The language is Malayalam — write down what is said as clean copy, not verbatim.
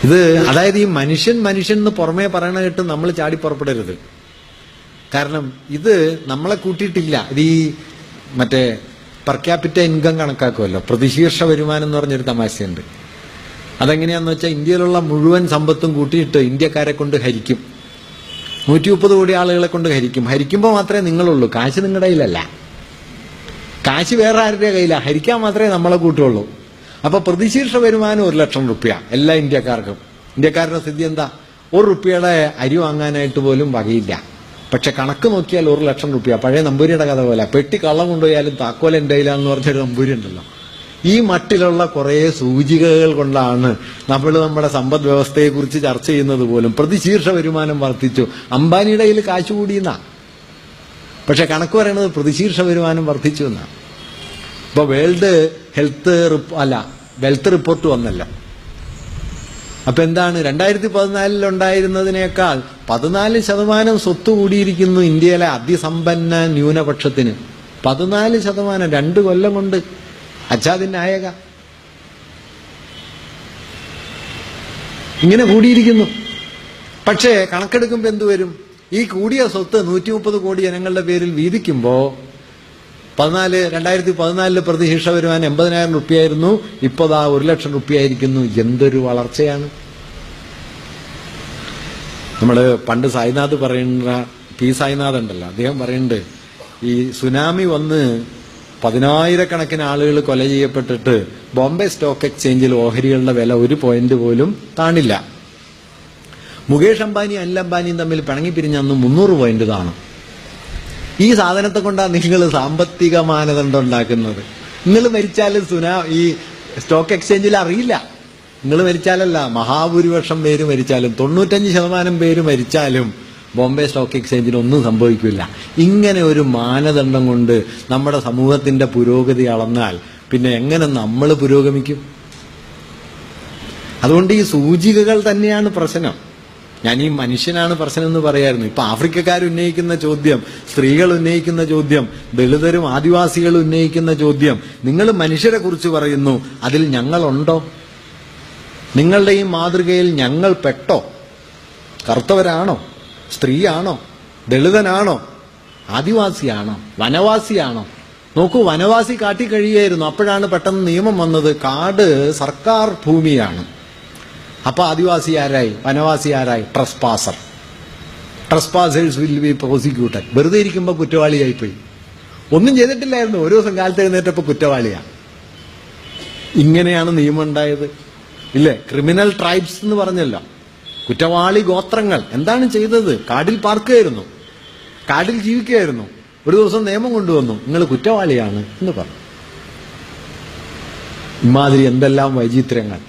ഇത് അതായത് ഈ മനുഷ്യൻ എന്ന് പുറമേ പറയണ കേട്ട് നമ്മൾ ചാടി പുറപ്പെടരുത്. കാരണം ഇത് നമ്മളെ കൂട്ടിയിട്ടില്ല. ഇത് ഈ മറ്റേ പെർ ക്യാപിറ്റ ഇൻകം കണക്കാക്കുമല്ലോ, പ്രതിശീർഷ വരുമാനം എന്ന് പറഞ്ഞൊരു തമാശയുണ്ട്. അതെങ്ങനെയാന്ന് വെച്ചാൽ ഇന്ത്യയിലുള്ള മുഴുവൻ സമ്പത്തും കൂട്ടിയിട്ട് ഇന്ത്യക്കാരെ കൊണ്ട് ഹരിക്കും. 130 കോടി ആളുകളെ കൊണ്ട് ഹരിക്കുമ്പോൾ മാത്രമേ നിങ്ങളുള്ളൂ. കാശ് നിങ്ങളുടെ കയ്യിലല്ല, കാശ് വേറെ ആരുടെ കയ്യിലാണ്. ഹരിക്കാൻ മാത്രമേ നമ്മളെ കൂട്ടുള്ളൂ. അപ്പൊ പ്രതിശീർഷ വരുമാനം 1 ലക്ഷം റുപ്യ എല്ലാ ഇന്ത്യക്കാർക്കും. ഇന്ത്യക്കാരുടെ സ്ഥിതി എന്താ? 1 റുപ്യയുടെ അരി വാങ്ങാനായിട്ട് പോലും വകയില്ല. പക്ഷെ കണക്ക് നോക്കിയാൽ 1 ലക്ഷം റുപ്യ. പഴയ നമ്പൂരിയുടെ കഥ പോലെ പെട്ടി കള്ളം കൊണ്ടുപോയാലും താക്കോൽ എൻ്റെ കയ്യിലാന്ന് പറഞ്ഞൊരു നമ്പൂരി ഉണ്ടല്ലോ. ഈ മട്ടിലുള്ള കുറെ സൂചികകൾ കൊണ്ടാണ് നമ്മൾ നമ്മുടെ സമ്പദ് വ്യവസ്ഥയെക്കുറിച്ച് ചർച്ച ചെയ്യുന്നത് പോലും. പ്രതിശീർഷ വരുമാനം വർദ്ധിച്ചു, അംബാനിയുടെ കയ്യിൽ കാശ് കൂടിയെന്നാ. പക്ഷെ കണക്ക് പറയുന്നത് പ്രതിശീർഷ വരുമാനം വർദ്ധിച്ചു എന്നാ. ഇപ്പൊ വേൾഡ് വെൽത്ത് റിപ്പോർട്ട് വന്നല്ലോ. അപ്പൊ എന്താണ്? 2014 ഉണ്ടായിരുന്നതിനേക്കാൾ 14% സ്വത്ത് കൂടിയിരിക്കുന്നു ഇന്ത്യയിലെ അതിസമ്പന്ന ന്യൂനപക്ഷത്തിന്. 14%, 2 കൊല്ലം കൊണ്ട്. അച്ഛാദിനായക ഇങ്ങനെ കൂടിയിരിക്കുന്നു. പക്ഷേ കണക്കെടുക്കുമ്പോ എന്തുവരും? ഈ കൂടിയ സ്വത്ത് 130 കോടി ജനങ്ങളുടെ പേരിൽ വീതിക്കുമ്പോ 2014 പ്രതിശീർഷ വരുമാനം 80,000 റുപ്യായിരുന്നു. ഇപ്പൊ 1 ലക്ഷം റുപ്യായിരിക്കുന്നു. എന്തൊരു വളർച്ചയാണ്! നമ്മള് പണ്ട് സായിനാഥ് പറയുന്ന പി സായിനാഥ് ഉണ്ടല്ലോ, അദ്ദേഹം പറയുന്നുണ്ട്, ഈ സുനാമി വന്ന് 10,000-കണക്കിന് ആളുകൾ കൊല ചെയ്യപ്പെട്ടിട്ട് ബോംബെ സ്റ്റോക്ക് എക്സ്ചേഞ്ചിൽ ഓഹരികളുടെ വില 1 പോയിന്റ് പോലും താണില്ല. മുകേഷ് അംബാനി അനിൽ അംബാനിയും തമ്മിൽ പിണങ്ങി പിരിഞ്ഞ അന്ന് 300 പോയിന്റ് താണു. ഈ സാധനത്തെ കൊണ്ടാണ് നിങ്ങൾ സാമ്പത്തിക മാനദണ്ഡം ഉണ്ടാക്കുന്നത്. നിങ്ങൾ മരിച്ചാൽ ഈ സ്റ്റോക്ക് എക്സ്ചേഞ്ചിൽ അറിയില്ല. നിങ്ങൾ മരിച്ചാലല്ല, മഹാഭൂരിപക്ഷം പേര് മരിച്ചാലും 95% പേര് മരിച്ചാലും ബോംബെ സ്റ്റോക്ക് എക്സ്ചേഞ്ചിന് ഒന്നും സംഭവിക്കില്ല. ഇങ്ങനെ ഒരു മാനദണ്ഡം കൊണ്ട് നമ്മുടെ സമൂഹത്തിന്റെ പുരോഗതി അളന്നാൽ പിന്നെ എങ്ങനെ നമ്മൾ പുരോഗമിക്കും? അതുകൊണ്ട് ഈ സൂചികകൾ തന്നെയാണ് പ്രശ്നം. ഞാൻ ഈ മനുഷ്യനാണ് പ്രശ്നം എന്ന് പറയായിരുന്നു. ഇപ്പൊ ആഫ്രിക്കക്കാർ ഉന്നയിക്കുന്ന ചോദ്യം, സ്ത്രീകൾ ഉന്നയിക്കുന്ന ചോദ്യം, ദളിതരും ആദിവാസികൾ ഉന്നയിക്കുന്ന ചോദ്യം, നിങ്ങൾ മനുഷ്യരെ കുറിച്ച് പറയുന്നു, അതിൽ ഞങ്ങളുണ്ടോ? നിങ്ങളുടെ ഈ മാതൃകയിൽ ഞങ്ങൾ പെട്ടോ? കറുത്തവരാണോ? സ്ത്രീയാണോ? ദളിതനാണോ? ആദിവാസിയാണോ? വനവാസിയാണോ? നോക്കൂ, വനവാസി കാട്ടി കഴിയുകയായിരുന്നു. അപ്പോഴാണ് പെട്ടെന്ന് നിയമം വന്നത്, കാട് സർക്കാർ ഭൂമിയാണ്. അപ്പൊ ആദിവാസി ആരായി? വനവാസി ആരായി? Trespassers will be prosecuted. വെറുതെ ഇരിക്കുമ്പോൾ കുറ്റവാളിയായിപ്പോയി. ഒന്നും ചെയ്തിട്ടില്ലായിരുന്നു, ഒരു ദിവസം കാലത്ത് എഴുന്നേറ്റപ്പോ കുറ്റവാളിയാ. ഇങ്ങനെയാണ് നിയമം ഉണ്ടായത്, ഇല്ലേ? ക്രിമിനൽ ട്രൈബ്സ് എന്ന് പറഞ്ഞല്ലോ, കുറ്റവാളി ഗോത്രങ്ങൾ. എന്താണ് ചെയ്തത്? കാടിൽ പാർക്കുകയായിരുന്നു, കാടിൽ ജീവിക്കുകയായിരുന്നു. ഒരു ദിവസം നിയമം കൊണ്ടുവന്നു, നിങ്ങൾ കുറ്റവാളിയാണ് എന്ന് പറഞ്ഞു. ഇമാതിരി എന്തെല്ലാം വൈചിത്ര്യങ്ങൾ!